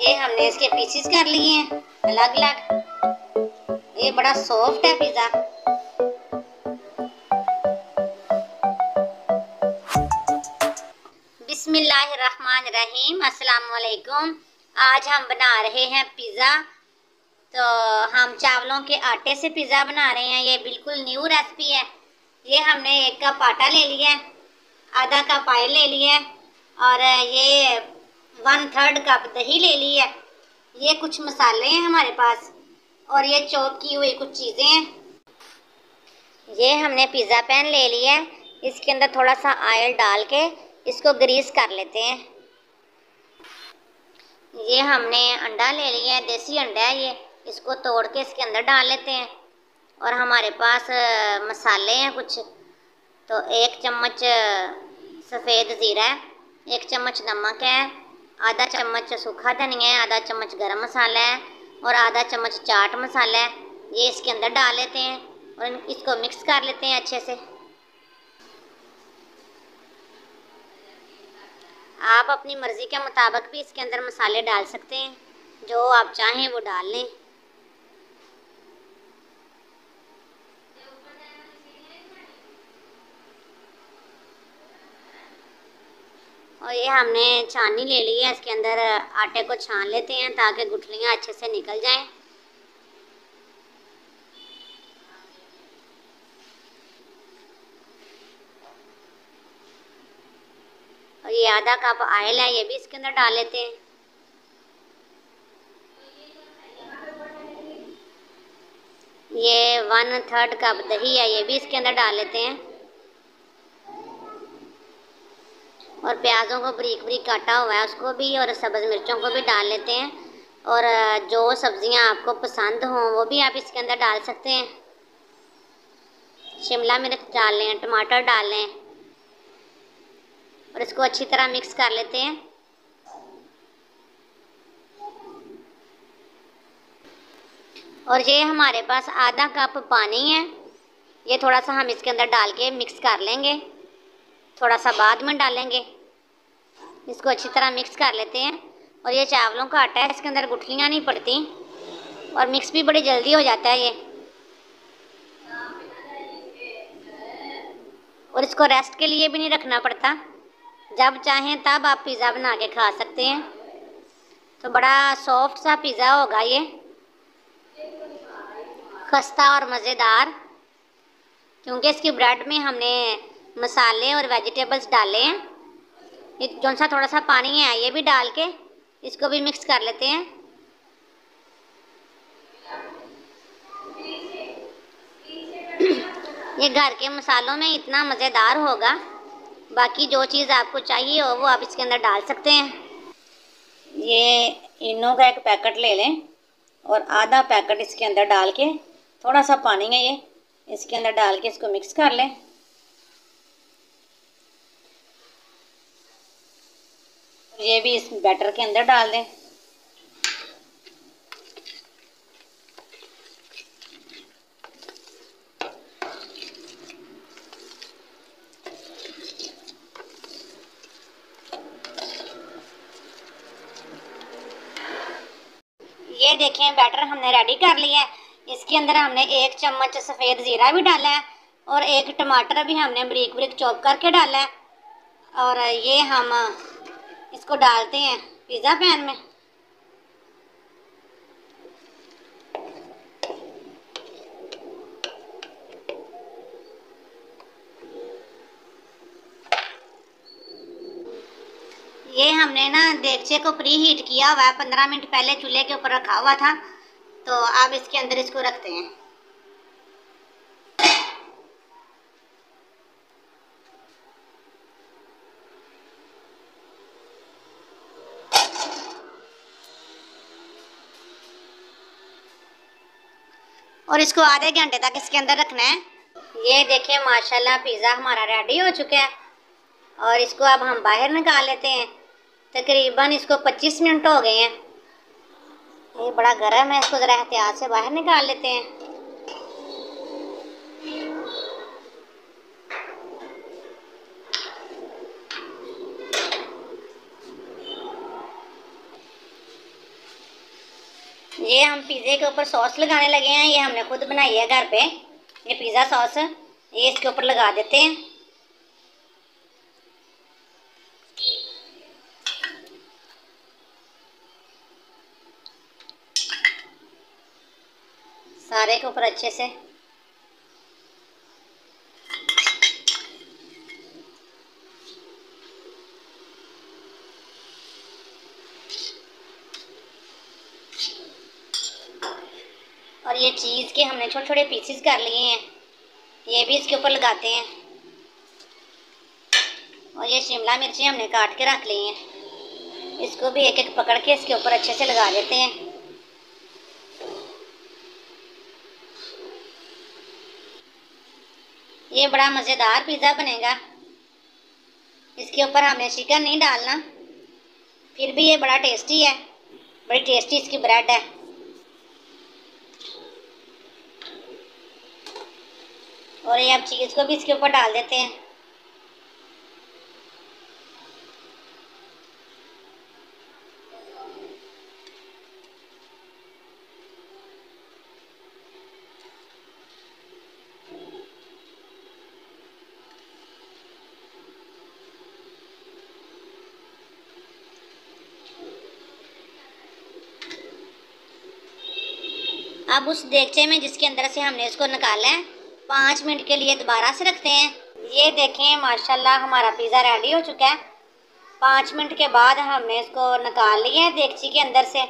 ये हमने इसके पीसेस कर लिए हैं अलग अलग। ये बड़ा सॉफ्ट है पिज़्ज़ा। बिस्मिल्लाहिर्रहमानिर्रहीम, अस्सलाम वालेकुम। आज हम बना रहे हैं पिज़्ज़ा। तो हम चावलों के आटे से पिज़्ज़ा बना रहे हैं। ये बिल्कुल न्यू रेसिपी है। ये हमने 1 कप आटा ले लिया है, आधा कप ऑयल ले लिया है और ये 1/3 कप दही ले ली है। ये कुछ मसाले हैं हमारे पास और ये चॉप की हुई कुछ चीज़ें हैं। ये हमने पिज़्ज़ा पैन ले लिया है। इसके अंदर थोड़ा सा ऑयल डाल के इसको ग्रीस कर लेते हैं। ये हमने अंडा ले लिया है, देसी अंडा है ये। इसको तोड़ के इसके अंदर डाल लेते हैं। और हमारे पास मसाले हैं कुछ। तो 1 चम्मच सफ़ेद ज़ीरा है, 1 चम्मच नमक है, आधा चम्मच सूखा धनिया है, आधा चम्मच गरम मसाला है और आधा चम्मच चाट मसाला है। ये इसके अंदर डाल लेते हैं और इसको मिक्स कर लेते हैं अच्छे से। आप अपनी मर्ज़ी के मुताबिक भी इसके अंदर मसाले डाल सकते हैं, जो आप चाहें वो डाल लें। और ये हमने छाननी ले ली है। इसके अंदर आटे को छान लेते हैं ताकि गुठलियाँ अच्छे से निकल जाएं। और ये आधा कप ऑयल है, ये भी इसके अंदर डाल लेते हैं। ये 1/3 कप दही है, ये भी इसके अंदर डाल लेते हैं। और प्याज़ों को बारीक बारीक काटा हुआ है उसको भी, और सब्ज़ मिर्चों को भी डाल लेते हैं। और जो सब्ज़ियां आपको पसंद हों वो भी आप इसके अंदर डाल सकते हैं। शिमला मिर्च डाल लें, टमाटर डाल लें और इसको अच्छी तरह मिक्स कर लेते हैं। और ये हमारे पास आधा कप पानी है, ये थोड़ा सा हम इसके अंदर डाल के मिक्स कर लेंगे, थोड़ा सा बाद में डालेंगे। इसको अच्छी तरह मिक्स कर लेते हैं। और ये चावलों का आटा है, इसके अंदर गुठलियाँ नहीं पड़ती और मिक्स भी बड़ी जल्दी हो जाता है ये। और इसको रेस्ट के लिए भी नहीं रखना पड़ता, जब चाहें तब आप पिज़्ज़ा बना के खा सकते हैं। तो बड़ा सॉफ्ट सा पिज़्ज़ा होगा ये, खस्ता और मज़ेदार, क्योंकि इसकी ब्रेड में हमने मसाले और वेजिटेबल्स डाले हैं। ये जो सा थोड़ा सा पानी है ये भी डाल के इसको भी मिक्स कर लेते हैं। ये घर के मसालों में इतना मज़ेदार होगा। बाकी जो चीज़ आपको चाहिए हो वो आप इसके अंदर डाल सकते हैं। ये इनो का 1 पैकेट ले लें और आधा पैकेट इसके अंदर डाल के, थोड़ा सा पानी है ये, इसके अंदर डाल के इसको मिक्स कर लें। ये भी इस बैटर के अंदर डाल दें। ये देखें बैटर हमने रेडी कर लिया है। इसके अंदर हमने 1 चम्मच सफ़ेद ज़ीरा भी डाला है और 1 टमाटर भी हमने बारीक बारीक चॉप करके डाला है। और ये हम इसको डालते हैं पिज़्ज़ा पैन में। ये हमने ना देगचे को प्री हीट किया हुआ है, 15 मिनट पहले चूल्हे के ऊपर रखा हुआ था। तो अब इसके अंदर इसको रखते हैं। और इसको आधे घंटे तक इसके अंदर रखना है। ये देखें माशाल्लाह पिज़्ज़ा हमारा रेडी हो चुका है। और इसको अब हम बाहर निकाल लेते हैं। तकरीबन इसको 25 मिनट हो गए हैं। ये बड़ा गर्म है, इसको ज़रा एहतियात से बाहर निकाल लेते हैं। ये हम पिज़्ज़े के ऊपर सॉस लगाने लगे हैं। ये हमने खुद बनाई है घर पे, ये पिज़्ज़ा सॉस। ये इसके ऊपर लगा देते हैं। सारे के ऊपर अच्छे से। और ये चीज़ के हमने छोटे छोटे पीसेस कर लिए हैं, ये भी इसके ऊपर लगाते हैं। और ये शिमला मिर्ची हमने काट के रख ली हैं, इसको भी एक एक पकड़ के इसके ऊपर अच्छे से लगा देते हैं। ये बड़ा मज़ेदार पिज़्ज़ा बनेगा। इसके ऊपर हमने चिकन नहीं डालना, फिर भी ये बड़ा टेस्टी है। बड़ी टेस्टी इसकी ब्रेड है। और ये अब चीज़ को भी इसके ऊपर डाल देते हैं। अब उस देगचे में जिसके अंदर से हमने इसको निकाला है, 5 मिनट के लिए दोबारा से रखते हैं। ये देखें माशाल्लाह हमारा पिज़्ज़ा रेडी हो चुका है। 5 मिनट के बाद हमने इसको निकाल लिया है देगची के अंदर से।